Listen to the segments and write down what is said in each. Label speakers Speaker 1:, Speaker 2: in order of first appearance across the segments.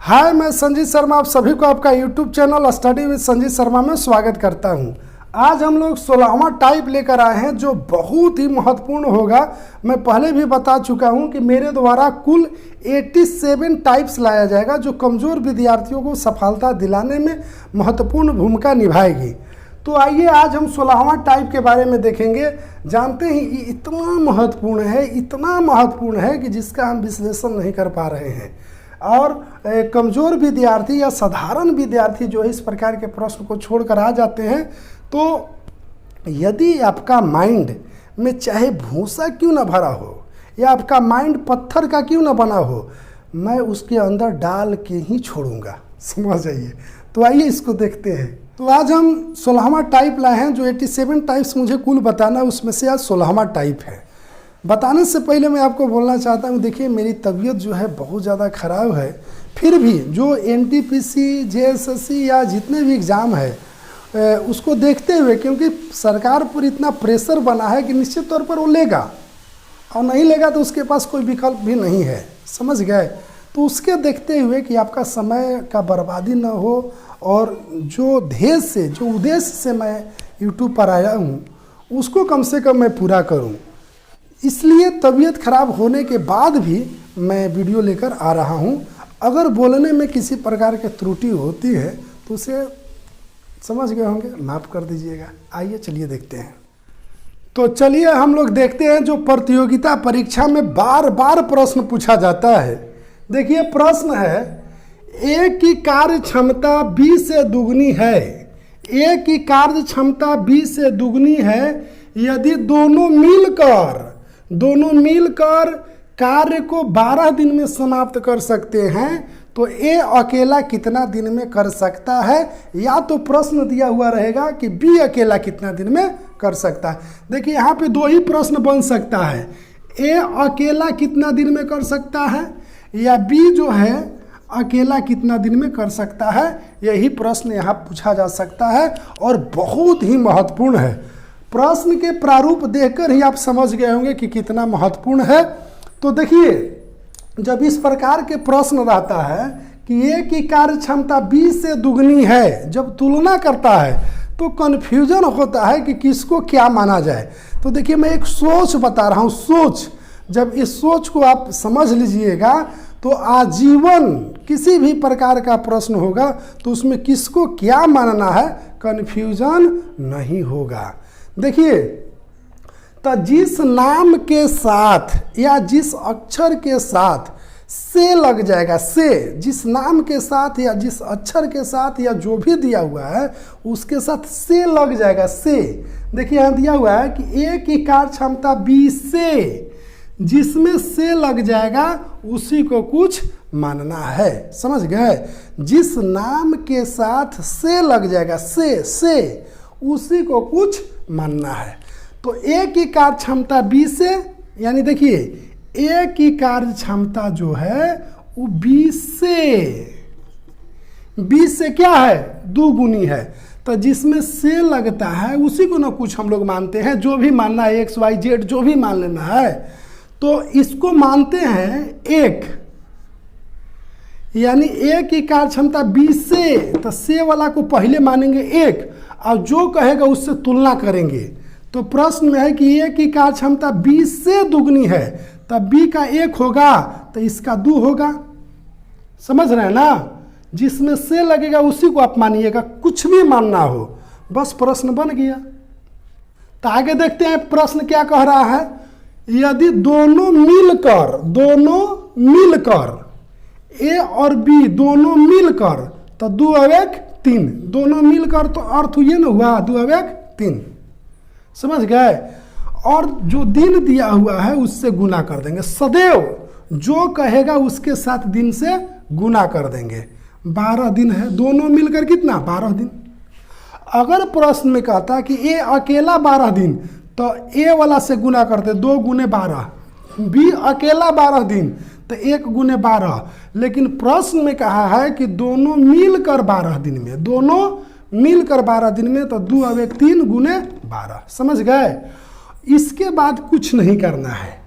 Speaker 1: हाय, मैं संजीत शर्मा आप सभी को आपका YouTube channel study with Sanjeet Sharma में स्वागत करता हूं। आज हम लोग 16वां टाइप लेकर आए हैं जो बहुत ही महत्वपूर्ण होगा। मैं पहले भी बता चुका हूं कि मेरे द्वारा कुल 87 टाइप्स लाया जाएगा जो कमज़ोर विद्यार्थियों को सफलता दिलाने में महत्वपूर्ण भूमिका निभाएगी। तो आइए आज हम 16वां टाइप के बारे में देखेंगे। जानते हैं ये इतना महत्वपूर्ण है कि जिसका हम विश्लेषण नहीं कर पा रहे हैं। और कमज़ोर विद्यार्थी या साधारण विद्यार्थी जो है इस प्रकार के प्रश्न को छोड़कर आ जाते हैं। तो यदि आपका माइंड में चाहे भूसा क्यों ना भरा हो या आपका माइंड पत्थर का क्यों ना बना हो, मैं उसके अंदर डाल के ही छोड़ूंगा। समझ जाइए। तो आइए इसको देखते हैं। तो आज हम 16वां टाइप लाए हैं। जो 87 टाइप्स मुझे कुल बताना है उसमें से आज 16वां टाइप है। बताने से पहले मैं आपको बोलना चाहता हूँ, देखिए मेरी तबीयत जो है बहुत ज़्यादा ख़राब है। फिर भी जो एनटीपीसी, जेएसएससी या जितने भी एग्ज़ाम है उसको देखते हुए, क्योंकि सरकार पर इतना प्रेशर बना है कि निश्चित तौर पर वो लेगा और नहीं लेगा तो उसके पास कोई विकल्प भी नहीं है। समझ गए। तो उसके देखते हुए कि आपका समय का बर्बादी ना हो और जो ध्येय से, जो उद्देश्य से मैं यूट्यूब पर आया हूँ उसको कम से कम मैं पूरा करूँ, इसलिए तबीयत खराब होने के बाद भी मैं वीडियो लेकर आ रहा हूं। अगर बोलने में किसी प्रकार की त्रुटि होती है तो उसे समझ गए होंगे, माफ़ कर दीजिएगा। आइए चलिए देखते हैं। तो चलिए हम लोग देखते हैं जो प्रतियोगिता परीक्षा में बार बार प्रश्न पूछा जाता है। देखिए प्रश्न है, ए की कार्य क्षमता बी से दुगनी है। ए की कार्य क्षमता बी से दुगनी है यदि दोनों मिलकर कार्य को 12 दिन में समाप्त कर सकते हैं तो ए अकेला कितना दिन में कर सकता है। या तो प्रश्न दिया हुआ रहेगा कि बी अकेला कितना दिन में कर सकता है। देखिए यहाँ पे दो ही प्रश्न बन सकता है, ए अकेला कितना दिन में कर सकता है या बी जो है अकेला कितना दिन में कर सकता है। यही प्रश्न यहाँ पूछा जा सकता है और बहुत ही महत्वपूर्ण है। प्रश्न के प्रारूप देखकर ही आप समझ गए होंगे कि कितना महत्वपूर्ण है। तो देखिए जब इस प्रकार के प्रश्न रहता है कि ए की कार्य क्षमता बी से दुगनी है, जब तुलना करता है तो कन्फ्यूजन होता है कि किसको क्या माना जाए। तो देखिए मैं एक सोच बता रहा हूँ, सोच। जब इस सोच को आप समझ लीजिएगा तो आजीवन किसी भी प्रकार का प्रश्न होगा तो उसमें किसको क्या मानना है कन्फ्यूजन नहीं होगा। देखिए तो जिस नाम के साथ या जिस अक्षर के साथ से लग जाएगा, से जिस नाम के साथ या जिस अक्षर के साथ या जो भी दिया हुआ है उसके साथ से लग जाएगा। से देखिए यहाँ दिया हुआ है कि ए की कार्य क्षमता बी से, जिसमें से लग जाएगा उसी को कुछ मानना है। समझ गए। जिस नाम के साथ से लग जाएगा, से उसी को कुछ मानना है। तो ए की कार्य क्षमता बी से, यानी देखिए ए की कार्य क्षमता जो है वो बी से क्या है, दुगुनी है। तो जिसमें से लगता है उसी को ना कुछ हम लोग मानते हैं। जो भी मानना है एक्स वाई जेड जो भी मान लेना है तो इसको मानते हैं एक, यानी ए की कार्य क्षमता बी से, तो से वाला को पहले मानेंगे एक और जो कहेगा उससे तुलना करेंगे। तो प्रश्न में है कि ए की कार्य क्षमता बी से दुगनी है, तब बी का एक होगा तो इसका 2 होगा। समझ रहे हैं ना। जिसमें से लगेगा उसी को आप मानिएगा, कुछ भी मानना हो, बस प्रश्न बन गया। तो आगे देखते हैं प्रश्न क्या कह रहा है। यदि दोनों मिलकर ए और बी दोनों मिलकर, तो 2 और 1 3, दोनों मिलकर तो अर्थ ये ना हुआ 2 और 1 3। समझ गए। और जो दिन दिया हुआ है उससे गुना कर देंगे। सदैव जो कहेगा उसके साथ दिन से गुना कर देंगे। 12 दिन है, दोनों मिलकर कितना 12 दिन। अगर प्रश्न में कहता कि ए अकेला 12 दिन तो ए वाला से गुना करते 2 गुने 12, बी अकेला 12 दिन तो 1 गुने 12। लेकिन प्रश्न में कहा है कि दोनों मिलकर 12 दिन में, दोनों मिलकर 12 दिन में, तो 2 और 1 3 गुने 12। समझ गए। इसके बाद कुछ नहीं करना है।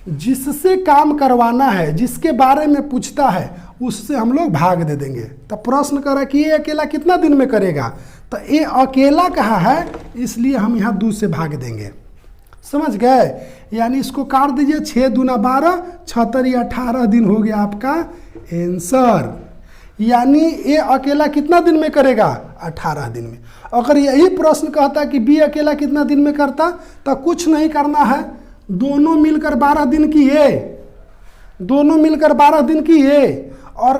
Speaker 1: जिससे काम करवाना है, जिसके बारे में पूछता है उससे हम लोग भाग दे देंगे। तो प्रश्न कर रहा है कि ए अकेला कितना दिन में करेगा, तो ए अकेला कहा है इसलिए हम यहाँ 2 से भाग देंगे। समझ गए? यानी इसको काट दीजिए, 6 दूना 12, 76 या 18 दिन हो गया आपका आंसर। यानी ए अकेला कितना दिन में करेगा, 18 दिन में। अगर यही प्रश्न कहता कि बी अकेला कितना दिन में करता, तो कुछ नहीं करना है, दोनों मिलकर 12 दिन की ए, दोनों मिलकर 12 दिन की ए, और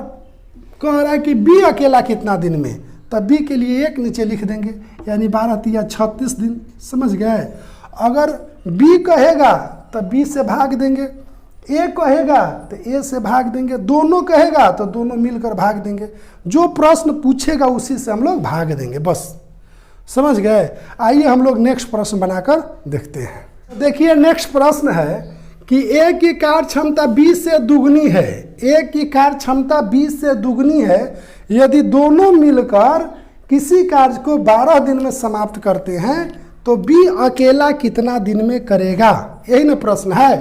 Speaker 1: कह रहा है कि बी अकेला कितना दिन में, तब बी के लिए 1 नीचे लिख देंगे, यानी 12 तिया 36 दिन। समझ गए? अगर बी कहेगा तो बी से भाग देंगे, ए कहेगा तो ए से भाग देंगे, दोनों कहेगा तो दोनों मिलकर भाग देंगे। जो प्रश्न पूछेगा उसी से हम लोग भाग देंगे, बस। समझ गए? आइए हम लोग नेक्स्ट प्रश्न बनाकर देखते हैं। देखिए नेक्स्ट प्रश्न है कि ए की कार्य क्षमता 20 से दुगनी है। ए की कार्य क्षमता 20 से दुगनी है यदि दोनों मिलकर किसी कार्य को 12 दिन में समाप्त करते हैं तो बी अकेला कितना दिन में करेगा, यही ना प्रश्न है।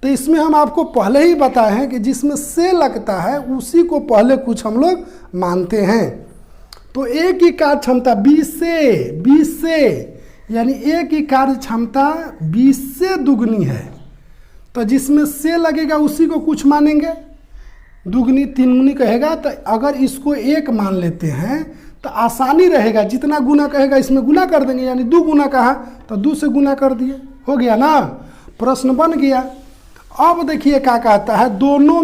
Speaker 1: तो इसमें हम आपको पहले ही बताए हैं कि जिसमें से लगता है उसी को पहले कुछ हम लोग मानते हैं। तो ए की कार्य क्षमता 20 से यानी ए की कार्य क्षमता 20 से दुगनी है, तो जिसमें से लगेगा उसी को कुछ मानेंगे। दुगनी तिगुनी कहेगा तो अगर इसको 1 मान लेते हैं तो आसानी रहेगा, जितना गुना कहेगा इसमें गुना कर देंगे, यानी 2 गुना कहा तो 2 से गुना कर दिए, हो गया ना, प्रश्न बन गया। अब देखिए क्या कहता है, दोनों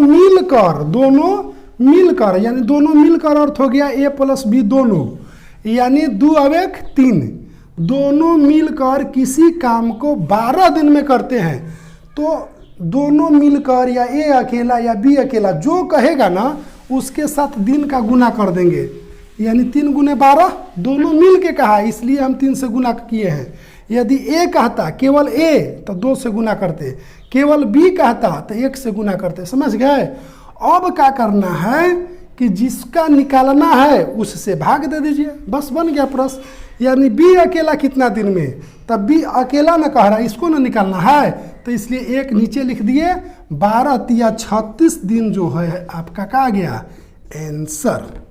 Speaker 1: मिलकर यानी दोनों मिलकर अर्थ हो गया a + b दोनों, यानी 2 और 1 3, दोनों मिलकर किसी काम को 12 दिन में करते हैं। तो दोनों मिलकर या ए अकेला या बी अकेला जो कहेगा ना उसके साथ दिन का गुना कर देंगे, यानी 3 गुने 12, दोनों मिल के कहा इसलिए हम 3 से गुना किए हैं। यदि ए कहता केवल ए तो 2 से गुना करते, केवल बी कहता तो 1 से गुना करते। समझ गए? अब क्या करना है कि जिसका निकालना है उससे भाग दे दीजिए, बस बन गया प्रश्न। यानी बी अकेला कितना दिन में, तब बी अकेला न कह रहा है, इसको ना निकालना है, तो इसलिए 1 नीचे लिख दिए। 12 तिया 36 दिन जो है आपका कहा गया आंसर।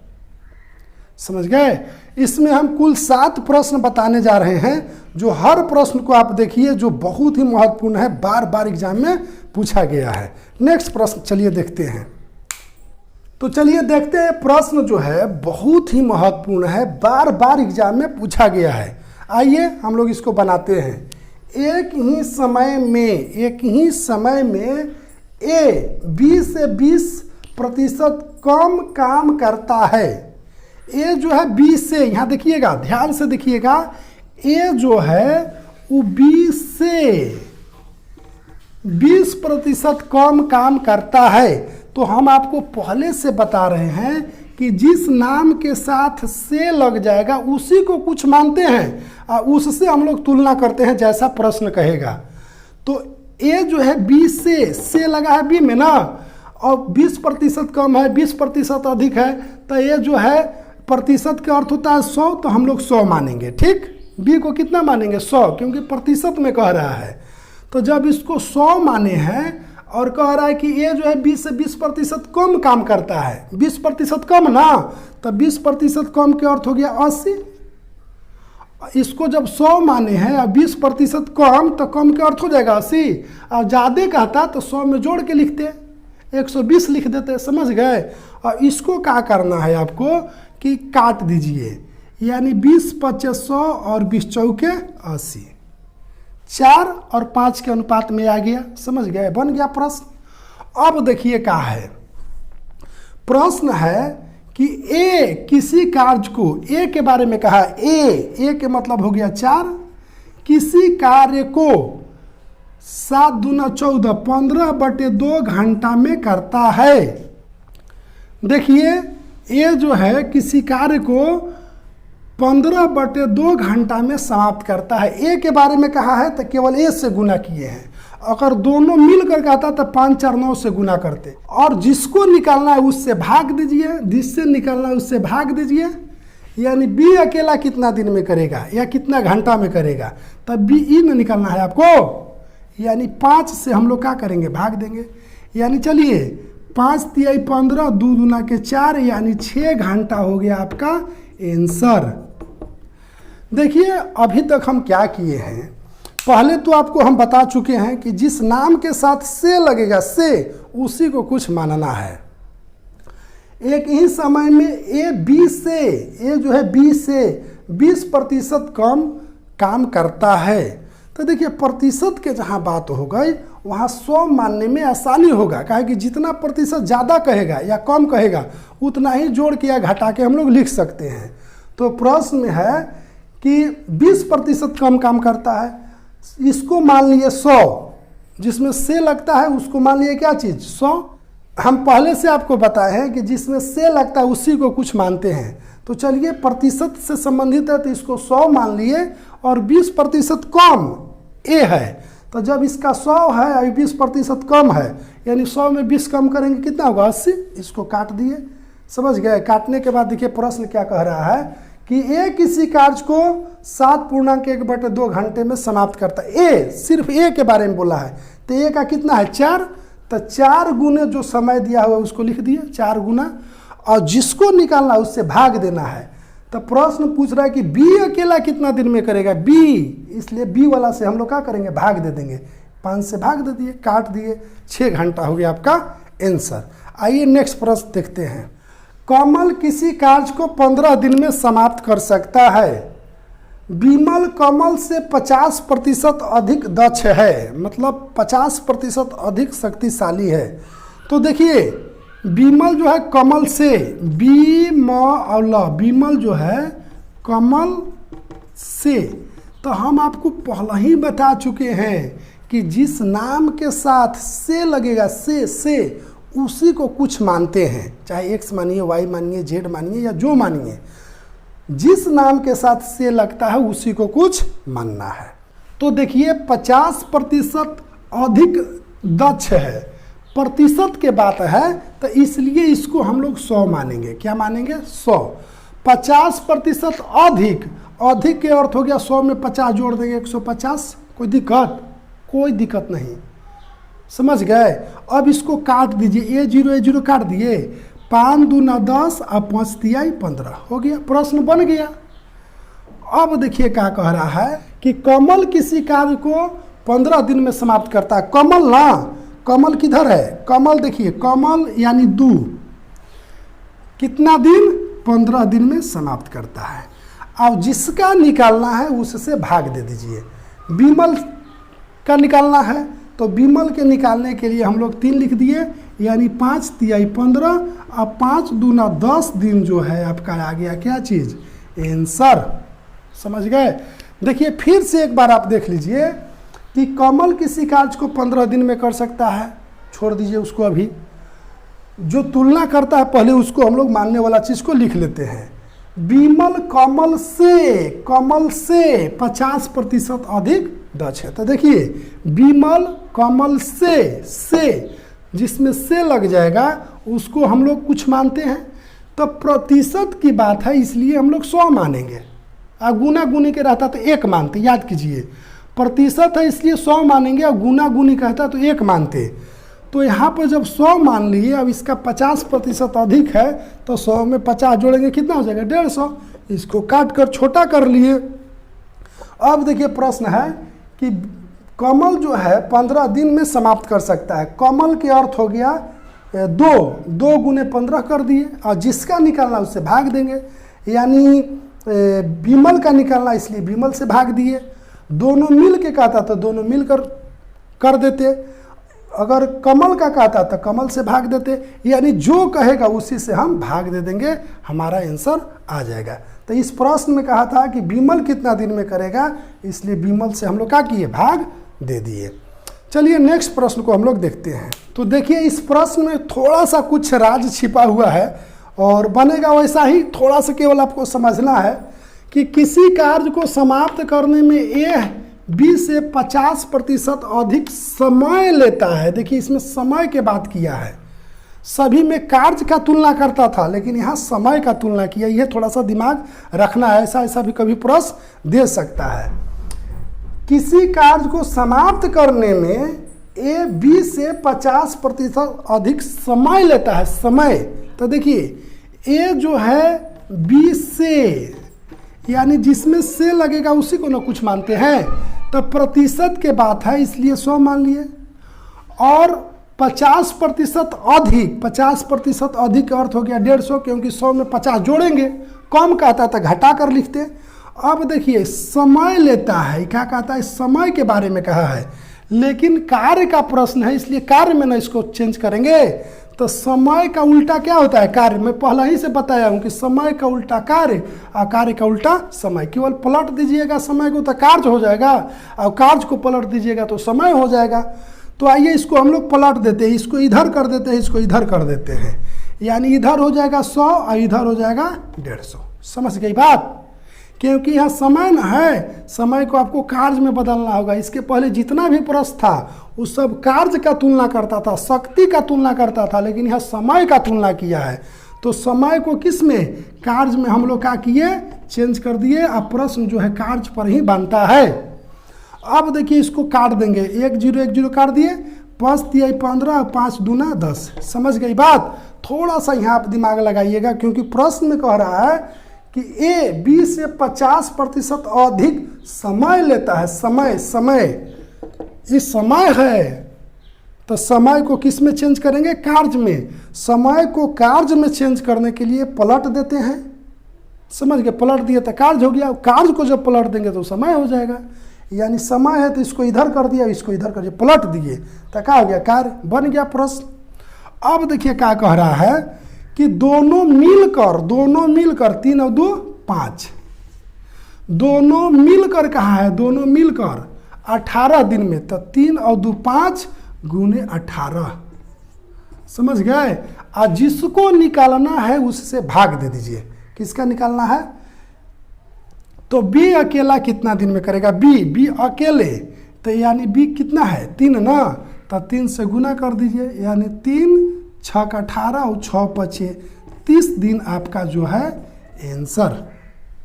Speaker 1: समझ गए? इसमें हम कुल 7 प्रश्न बताने जा रहे हैं, जो हर प्रश्न को आप देखिए जो बहुत ही महत्वपूर्ण है, बार बार एग्जाम में पूछा गया है। नेक्स्ट प्रश्न चलिए देखते हैं। तो चलिए देखते हैं, प्रश्न जो है बहुत ही महत्वपूर्ण है, बार बार एग्जाम में पूछा गया है। आइए हम लोग इसको बनाते हैं। एक ही समय में ए 20 से 20% कम काम करता है। ए जो है 20 से, यहाँ देखिएगा, ध्यान से देखिएगा, ए जो है वो 20 से 20% कम काम करता है। तो हम आपको पहले से बता रहे हैं कि जिस नाम के साथ से लग जाएगा उसी को कुछ मानते हैं, उससे हम लोग तुलना करते हैं जैसा प्रश्न कहेगा। तो ए जो है 20 से लगा है बी में ना, और 20% कम है, 20% अधिक है, तो ये जो है प्रतिशत का अर्थ होता है 100, तो हम लोग 100 मानेंगे। ठीक, बी को कितना मानेंगे 100, क्योंकि प्रतिशत में कह रहा है। तो जब इसको 100 माने हैं और कह रहा है कि ये जो है 20 से 20% कम काम करता है, 20% कम ना, तो 20% कम के अर्थ हो गया 80। इसको जब 100 माने हैं और 20% कम, तो कम के अर्थ हो जाएगा 80, और ज़्यादा कहता तो 100 में जोड़ के लिखते, 120 लिख देते। समझ गए? और इसको क्या करना है आपको कि काट दीजिए, यानी 20 × 5 100 और 20 × 4 80, 4 और 5 के अनुपात में आ गया। समझ गए? बन गया प्रश्न। अब देखिए क्या है, प्रश्न है कि ए किसी कार्य को, ए के बारे में कहा, ए के मतलब हो गया 4, किसी कार्य को 7 दूना 14 15/2 घंटा में करता है। देखिए ए जो है किसी कार्य को 15/2 घंटा में समाप्त करता है। ए के बारे में कहा है तो केवल ए से गुना किए हैं, अगर दोनों मिलकर कहता तो 5 4 9 से गुना करते। और जिसको निकालना है उससे भाग दीजिए, जिससे निकालना है उससे भाग दीजिए। यानी बी अकेला कितना दिन में करेगा या कितना घंटा में करेगा, तब बी ई न निकालना है आपको, यानी 5 से हम लोग क्या करेंगे, भाग देंगे। यानी चलिए 5 तिहाई 15, 2 दूना के 4 यानी 6 घंटा हो गया आपका आंसर। देखिए अभी तक हम क्या किए हैं, पहले तो आपको हम बता चुके हैं कि जिस नाम के साथ से लगेगा से उसी को कुछ मानना है। एक ही समय में ए जो है बी से 20% कम काम करता है। तो देखिए प्रतिशत के जहाँ बात हो गई वहाँ 100 मानने में आसानी होगा, काहे कि जितना प्रतिशत ज़्यादा कहेगा या कम कहेगा उतना ही जोड़ के या घटा के हम लोग लिख सकते हैं। तो प्रश्न में है कि 20% कम काम करता है, इसको मान लिए 100, जिसमें से लगता है उसको मान लिए क्या चीज़ 100। हम पहले से आपको बताए हैं कि जिसमें से लगता है उसी को कुछ मानते हैं। तो चलिए प्रतिशत से संबंधित है तो इसको 100 मान लिए और 20% कम ए है, तो जब इसका 100 है और 20% कम है यानी 100 में 20 कम करेंगे कितना होगा 80, इसको काट दिए। समझ गए। काटने के बाद देखिए प्रश्न क्या कह रहा है कि ए किसी कार्य को 7.1/2 घंटे में समाप्त करता है। ए सिर्फ ए के बारे में बोला है, तो ए का कितना है 4, तो 4 गुने जो समय दिया हुआ उसको लिख दिए 4 गुना, और जिसको निकालना उससे भाग देना है। तो प्रश्न पूछ रहा है कि बी अकेला कितना दिन में करेगा बी, इसलिए बी वाला से हम लोग क्या करेंगे भाग दे देंगे, 5 से भाग दे दिए, काट दिए, 6 घंटा हो गया आपका आंसर। आइए नेक्स्ट प्रश्न देखते हैं। कमल किसी कार्य को 15 दिन में समाप्त कर सकता है। विमल कमल से 50% अधिक दक्ष है, मतलब 50% अधिक शक्तिशाली है। तो देखिए विमल जो है कमल से, विमल जो है कमल से, तो हम आपको पहले ही बता चुके हैं कि जिस नाम के साथ से लगेगा से उसी को कुछ मानते हैं, चाहे x मानिए, y मानिए, z मानिए या जो मानिए, जिस नाम के साथ से लगता है उसी को कुछ मानना है। तो देखिए 50% अधिक दक्ष है, प्रतिशत के बात है तो इसलिए इसको हम लोग 100 मानेंगे। क्या मानेंगे 100। 50% अधिक, अधिक के अर्थ हो गया 100 में 50 जोड़ देंगे 150। कोई दिक्कत? कोई दिक्कत नहीं, समझ गए। अब इसको काट दीजिए, ए0 काट दिए, 5 दूना 10 और 5 तिहाई 15 हो गया, प्रश्न बन गया। अब देखिए क्या कह रहा है कि कमल किसी कार्य को 15 दिन में समाप्त करता है। कमल ना, कमल किधर है, कमल देखिए, कमल यानी 2, कितना दिन 15 दिन में समाप्त करता है। अब जिसका निकालना है उससे भाग दे दीजिए। विमल का निकालना है तो विमल के निकालने के लिए हम लोग 3 लिख दिए, यानी 5 तिहाई 15 और 5 दूना 10 दिन जो है आपका आ गया क्या चीज़ आंसर। समझ गए। देखिए फिर से एक बार आप देख लीजिए कि कमल किसी कार्य को 15 दिन में कर सकता है, छोड़ दीजिए उसको, अभी जो तुलना करता है पहले उसको हम लोग मानने वाला चीज़ को लिख लेते हैं। विमल कमल से 50% अधिक दक्ष है। तो देखिए विमल कमल से जिसमें से लग जाएगा उसको हम लोग कुछ मानते हैं। तो प्रतिशत की बात है इसलिए हम लोग 100 मानेंगे, और गुना गुनी के रहता तो 1 मानते। याद कीजिए प्रतिशत है इसलिए 100 मानेंगे, और गुना गुनी कहता तो 1 मानते। तो यहाँ पर जब 100 मान लिए, अब इसका 50% अधिक है तो 100 में 50 जोड़ेंगे कितना हो जाएगा 150, इसको काट कर छोटा कर लिए। अब देखिए प्रश्न है कि कमल जो है 15 दिन में समाप्त कर सकता है। कमल के अर्थ हो गया 2 गुने 15 कर दिए, और जिसका निकालना उससे भाग देंगे, यानी विमल का निकालना इसलिए विमल से भाग दिए। दोनों मिल के कहता तो दोनों मिलकर कर देते, अगर कमल का कहता तो कमल से भाग देते, यानी जो कहेगा उसी से हम भाग दे देंगे, हमारा आंसर आ जाएगा। तो इस प्रश्न में कहा था कि विमल कितना दिन में करेगा, इसलिए विमल से हम लोग क्या किए भाग दे दिए। चलिए नेक्स्ट प्रश्न को हम लोग देखते हैं। तो देखिए इस प्रश्न में थोड़ा सा कुछ राज छिपा हुआ है और बनेगा वैसा ही, थोड़ा सा केवल आपको समझना है कि किसी कार्य को समाप्त करने में यह 20 से 50% अधिक समय लेता है। देखिए इसमें समय के बात किया है, सभी में कार्य का तुलना करता था लेकिन यहाँ समय का तुलना किया। यह थोड़ा सा दिमाग रखना है, ऐसा भी कभी प्रश्न दे सकता है। किसी कार्य को समाप्त करने में ए बी से 50% अधिक समय लेता है, समय। तो देखिए ए जो है बी से, यानी जिसमें से लगेगा उसी को ना कुछ मानते हैं, तो प्रतिशत के बात है इसलिए 100 मान लिए। और 50% अधिक, 50% अधिक का अर्थ हो गया 150, क्योंकि 100 में 50 जोड़ेंगे, कम कहता था घटा कर लिखते। अब देखिए समय लेता है, क्या कहता है, समय के बारे में कहा है, लेकिन कार्य का प्रश्न है इसलिए कार्य में ना इसको चेंज करेंगे। तो समय का उल्टा क्या होता है, कार्य। मैं पहले ही से बताया हूं कि समय का उल्टा कार्य और कार्य का उल्टा समय। केवल पलट दीजिएगा समय को तो कार्य हो जाएगा, और कार्य को पलट दीजिएगा तो समय हो जाएगा। तो आइए इसको हम लोग पलट देते हैं, इसको इधर कर देते हैं, इसको इधर कर देते हैं, यानी इधर हो जाएगा 100 और इधर हो जाएगा 150। समझ गई बात? क्योंकि यहाँ समय न है, समय को आपको कार्य में बदलना होगा। इसके पहले जितना भी प्रश्न था वो सब कार्य का तुलना करता था, शक्ति का तुलना करता था, लेकिन यहाँ समय का तुलना किया है। तो समय को किस में, कार्य में हम लोग क्या किए, चेंज कर दिए। अब प्रश्न जो है कार्य पर ही बनता है। अब देखिए इसको काट देंगे, 1 0 1 0 काट दिए, 5 3 15 5 दूना 10। समझ गई बात? थोड़ा सा यहाँ आप दिमाग लगाइएगा, क्योंकि प्रश्न में कह रहा है कि ए बी से 50% अधिक समय लेता है। समय, समय, ये समय है, तो समय को किस में चेंज करेंगे, कार्य में। समय को कार्य में चेंज करने के लिए पलट देते हैं। समझ गए? पलट दिए तो कार्य हो गया, कार्य को जब पलट देंगे तो समय हो जाएगा। यानी समय है तो इसको इधर कर दिया, इसको इधर कर दिया, पलट दिए तो क्या हो गया, कार्य बन गया प्रश्न। अब देखिए क्या कह रहा है कि दोनों मिलकर 3 और 2 5, दोनों मिलकर कहा है, दोनों मिलकर 18 दिन में, तो 3 और 2 5 गुने 18। समझ गए? और जिसको निकालना है उससे भाग दे दीजिए। किसका निकालना है? तो बी अकेला कितना दिन में करेगा, बी अकेले, तो यानी बी कितना है 3 ना, तो 3 से गुना कर दीजिए, यानी 3 6 का 18 और 6 5 30 दिन आपका जो है आंसर।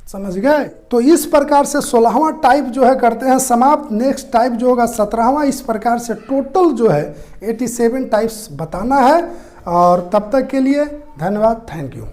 Speaker 1: समझ गए? तो इस प्रकार से 16वां टाइप जो है करते हैं समाप्त। नेक्स्ट टाइप जो होगा 17वां। इस प्रकार से टोटल जो है 87 टाइप्स बताना है। और तब तक के लिए धन्यवाद, थैंक यू।